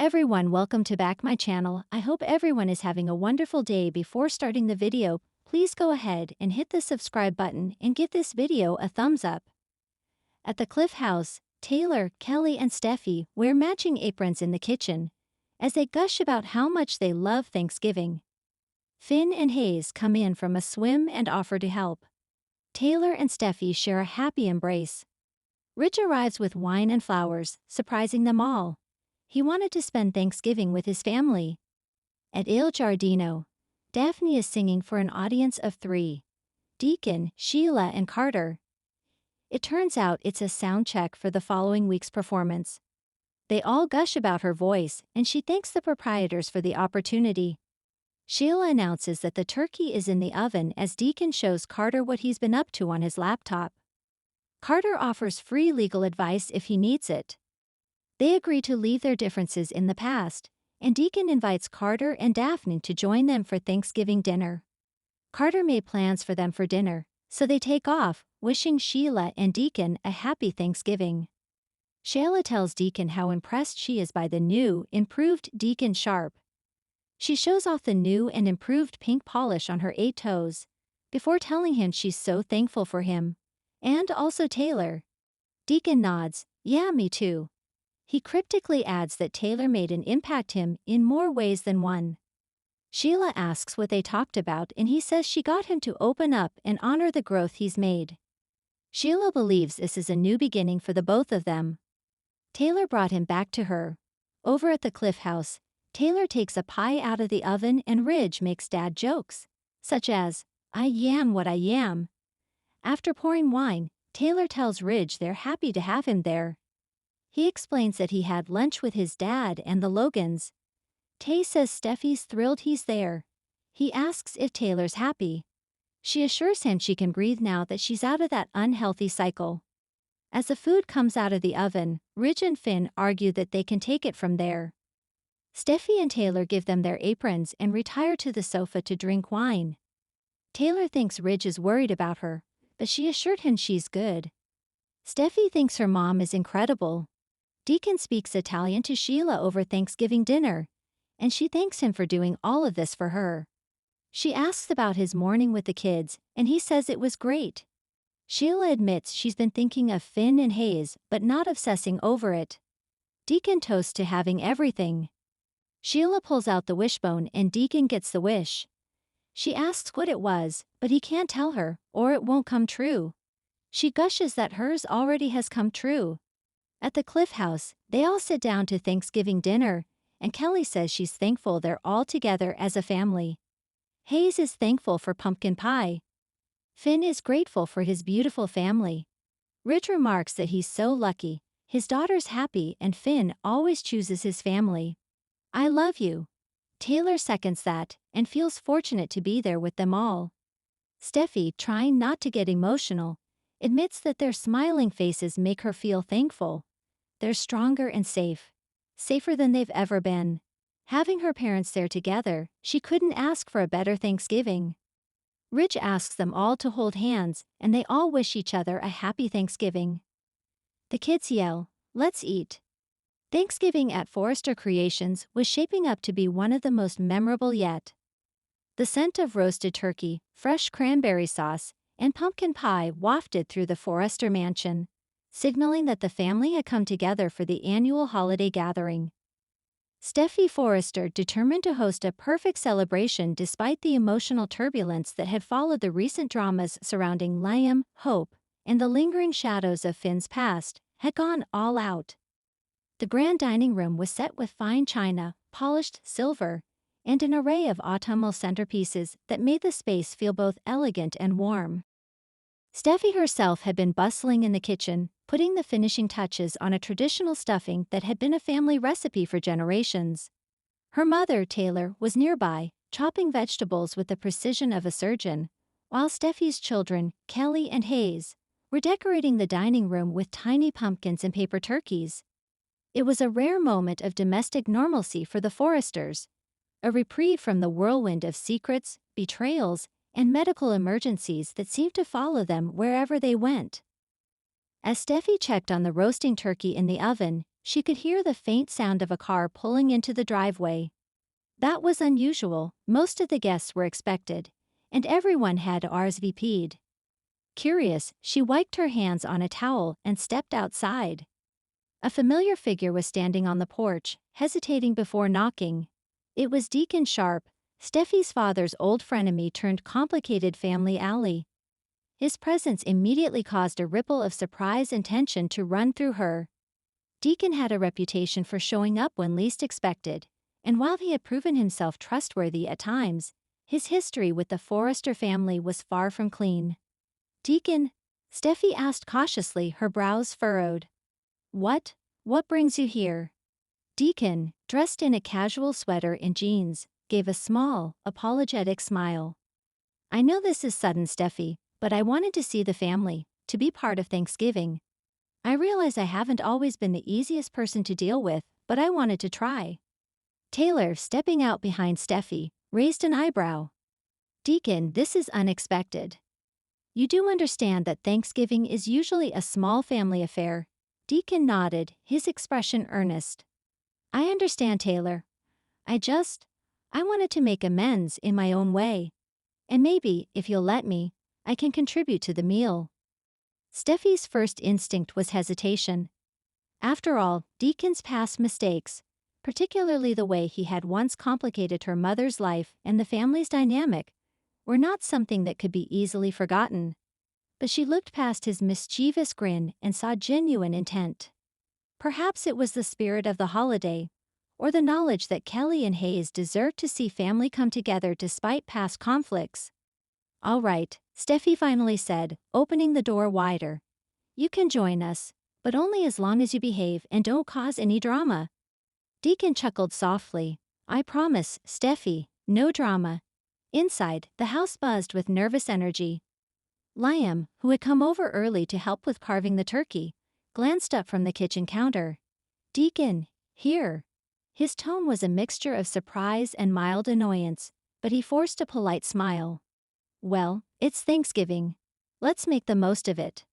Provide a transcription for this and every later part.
everyone, welcome to back my channel. I hope everyone is having a wonderful day. Before starting the video, please go ahead and hit the subscribe button and give this video a thumbs up. At the Cliff house, Taylor, Kelly and Steffi wear matching aprons in the kitchen as they gush about how much they love Thanksgiving. Finn and Hayes come in from a swim and offer to help. Taylor and Steffi share a happy embrace. Rich arrives with wine and flowers, surprising them all. He wanted to spend Thanksgiving with his family. At Il Giardino, Daphne is singing for an audience of 3. Deacon, Sheila and Carter. It turns out it's a sound check for the following week's performance. They all gush about her voice, and she thanks the proprietors for the opportunity. Sheila announces that the turkey is in the oven as Deacon shows Carter what he's been up to on his laptop. Carter offers free legal advice if he needs it. They agree to leave their differences in the past, and Deacon invites Carter and Daphne to join them for Thanksgiving dinner. Carter made plans for them for dinner, so they take off, wishing Sheila and Deacon a happy Thanksgiving. Sheila tells Deacon how impressed she is by the new, improved Deacon Sharp. She shows off the new and improved pink polish on her 8 toes, before telling him she's so thankful for him. And also Taylor. Deacon nods, "Yeah, me too." He cryptically adds that Taylor made an impact him in more ways than one. Sheila asks what they talked about and he says she got him to open up and honor the growth he's made. Sheila believes this is a new beginning for the both of them. Taylor brought him back to her. Over at the Cliff house, Taylor takes a pie out of the oven and Ridge makes dad jokes, such as, "I am what I am." After pouring wine, Taylor tells Ridge they're happy to have him there. He explains that he had lunch with his dad and the Logans. Tay says Steffi's thrilled he's there. He asks if Taylor's happy. She assures him she can breathe now that she's out of that unhealthy cycle. As the food comes out of the oven, Ridge and Finn argue that they can take it from there. Steffi and Taylor give them their aprons and retire to the sofa to drink wine. Taylor thinks Ridge is worried about her, but she assured him she's good. Steffi thinks her mom is incredible. Deacon speaks Italian to Sheila over Thanksgiving dinner, and she thanks him for doing all of this for her. She asks about his morning with the kids, and he says it was great. Sheila admits she's been thinking of Finn and Hayes, but not obsessing over it. Deacon toasts to having everything. Sheila pulls out the wishbone and Deacon gets the wish. She asks what it was, but he can't tell her, or it won't come true. She gushes that hers already has come true. At the Cliff house, they all sit down to Thanksgiving dinner, and Kelly says she's thankful they're all together as a family. Hayes is thankful for pumpkin pie. Finn is grateful for his beautiful family. Ridge remarks that he's so lucky, his daughter's happy and Finn always chooses his family. "I love you." Taylor seconds that, and feels fortunate to be there with them all. Steffi, trying not to get emotional, admits that their smiling faces make her feel thankful. They're stronger and safer than they've ever been. Having her parents there together, she couldn't ask for a better Thanksgiving. Ridge asks them all to hold hands, and they all wish each other a happy Thanksgiving. The kids yell, "Let's eat." Thanksgiving at Forrester Creations was shaping up to be one of the most memorable yet. The scent of roasted turkey, fresh cranberry sauce, and pumpkin pie wafted through the Forrester mansion, signaling that the family had come together for the annual holiday gathering. Steffi Forrester determined to host a perfect celebration despite the emotional turbulence that had followed the recent dramas surrounding Liam, Hope, and the lingering shadows of Finn's past, had gone all out. The grand dining room was set with fine china, polished silver, and an array of autumnal centerpieces that made the space feel both elegant and warm. Steffi herself had been bustling in the kitchen, putting the finishing touches on a traditional stuffing that had been a family recipe for generations. Her mother, Taylor, was nearby, chopping vegetables with the precision of a surgeon, while Steffi's children, Kelly and Hayes, were decorating the dining room with tiny pumpkins and paper turkeys. It was a rare moment of domestic normalcy for the Forresters, a reprieve from the whirlwind of secrets, betrayals, and medical emergencies that seemed to follow them wherever they went. As Steffi checked on the roasting turkey in the oven, She could hear the faint sound of a car pulling into the driveway. That was unusual, most of the guests were expected, and everyone had RSVP'd. Curious, she wiped her hands on a towel and stepped outside. A familiar figure was standing on the porch, hesitating before knocking. It was Deacon Sharp, Steffi's father's old frenemy turned complicated family ally. His presence immediately caused a ripple of surprise and tension to run through her. Deacon had a reputation for showing up when least expected, and while he had proven himself trustworthy at times, his history with the Forrester family was far from clean. "Deacon?" Steffi asked cautiously, her brows furrowed. What brings you here?" Deacon, dressed in a casual sweater and jeans, gave a small, apologetic smile. "I know this is sudden, Steffi, but I wanted to see the family, to be part of Thanksgiving. I realize I haven't always been the easiest person to deal with, but I wanted to try." Taylor, stepping out behind Steffi, raised an eyebrow. "Deacon, this is unexpected. You do understand that Thanksgiving is usually a small family affair." Deacon nodded, his expression earnest. "I understand, Taylor. I wanted to make amends in my own way. And maybe, if you'll let me, I can contribute to the meal." Steffi's first instinct was hesitation. After all, Deacon's past mistakes, particularly the way he had once complicated her mother's life and the family's dynamic, were not something that could be easily forgotten. But she looked past his mischievous grin and saw genuine intent. Perhaps it was the spirit of the holiday, or the knowledge that Kelly and Hayes deserved to see family come together despite past conflicts. "All right," Steffi finally said, opening the door wider. "You can join us, but only as long as you behave and don't cause any drama." Deacon chuckled softly. "I promise, Steffi, no drama." Inside, the house buzzed with nervous energy. Liam, who had come over early to help with carving the turkey, glanced up from the kitchen counter. "Deacon, here." His tone was a mixture of surprise and mild annoyance, but he forced a polite smile. "Well, it's Thanksgiving. Let's make the most of it."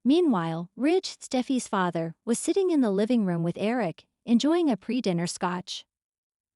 Meanwhile, Ridge, Steffi's father, was sitting in the living room with Eric, enjoying a pre-dinner scotch.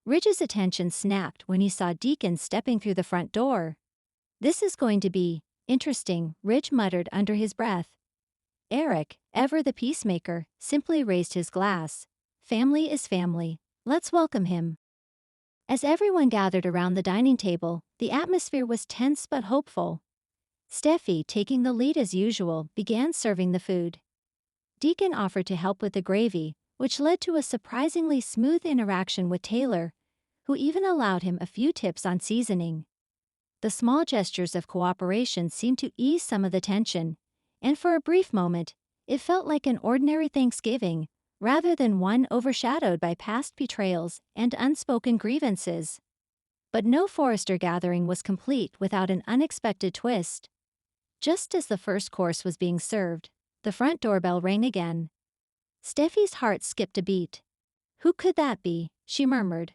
Ridge's attention snapped when he saw Deacon stepping through the front door. "This is going to be interesting," Ridge muttered under his breath. Eric, ever the peacemaker, simply raised his glass. "Family is family. Let's welcome him." As everyone gathered around the dining table, the atmosphere was tense but hopeful. Steffi, taking the lead as usual, began serving the food. Deacon offered to help with the gravy, which led to a surprisingly smooth interaction with Taylor, who even allowed him a few tips on seasoning. The small gestures of cooperation seemed to ease some of the tension, and for a brief moment, it felt like an ordinary Thanksgiving, rather than one overshadowed by past betrayals and unspoken grievances. But no Forrester gathering was complete without an unexpected twist. Just as the first course was being served, the front doorbell rang again. Steffi's heart skipped a beat. "Who could that be?" she murmured.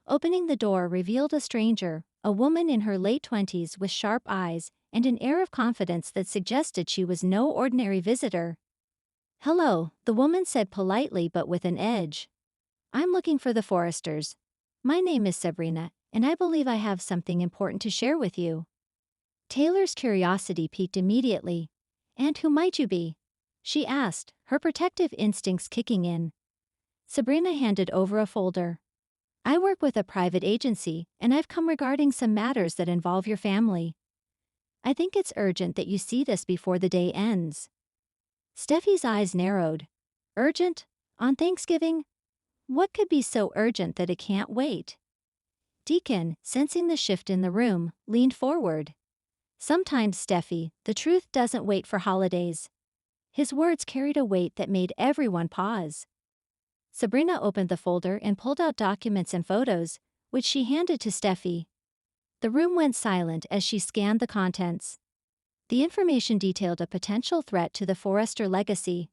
Opening the door revealed a stranger, a woman in her late 20s with sharp eyes and an air of confidence that suggested she was no ordinary visitor. "Hello," the woman said politely but with an edge. "I'm looking for the Forresters. My name is Sabrina, and I believe I have something important to share with you." Taylor's curiosity piqued immediately. "And who might you be?" she asked, her protective instincts kicking in. Sabrina handed over a folder. "I work with a private agency, and I've come regarding some matters that involve your family. I think it's urgent that you see this before the day ends." Steffi's eyes narrowed. "Urgent? On Thanksgiving? What could be so urgent that it can't wait?" Deacon, sensing the shift in the room, leaned forward. "Sometimes, Steffi, the truth doesn't wait for holidays." His words carried a weight that made everyone pause. Sabrina opened the folder and pulled out documents and photos, which she handed to Steffi. The room went silent as she scanned the contents. The information detailed a potential threat to the Forrester legacy,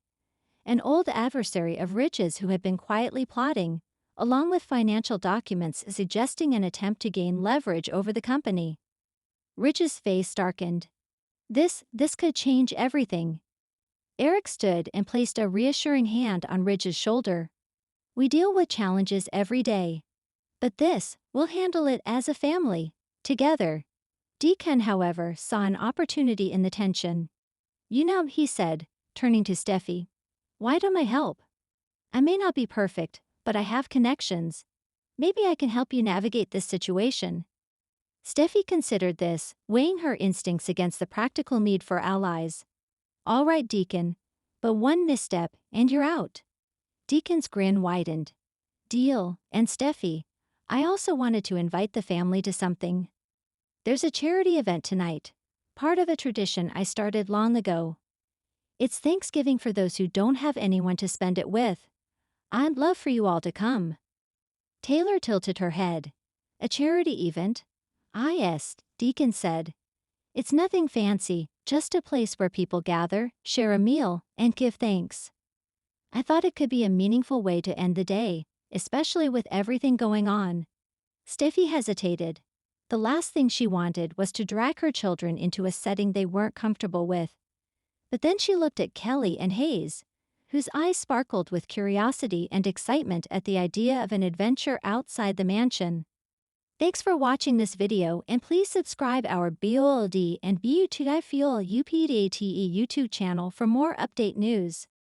an old adversary of Ridge's who had been quietly plotting, along with financial documents suggesting an attempt to gain leverage over the company. Ridge's face darkened. This could change everything. Eric stood and placed a reassuring hand on Ridge's shoulder. We deal with challenges every day. But this, we'll handle it as a family, together. Deacon, however, saw an opportunity in the tension. You know, he said, turning to Steffy. Why don't I help? I may not be perfect, but I have connections. Maybe I can help you navigate this situation. Steffi considered this, weighing her instincts against the practical need for allies. All right, Deacon, but one misstep, and you're out. Deacon's grin widened. Deal, and Steffi, I also wanted to invite the family to something. There's a charity event tonight, part of a tradition I started long ago. It's Thanksgiving for those who don't have anyone to spend it with. I'd love for you all to come. Taylor tilted her head. A charity event? Ah yes, Deacon said. It's nothing fancy, just a place where people gather, share a meal, and give thanks. I thought it could be a meaningful way to end the day, especially with everything going on. Steffi hesitated. The last thing she wanted was to drag her children into a setting they weren't comfortable with. But then she looked at Kelly and Hayes, whose eyes sparkled with curiosity and excitement at the idea of an adventure outside the mansion. Thanks for watching this video, and please subscribe our BOLD and BUTIFUEL UPDATE YouTube channel for more update news.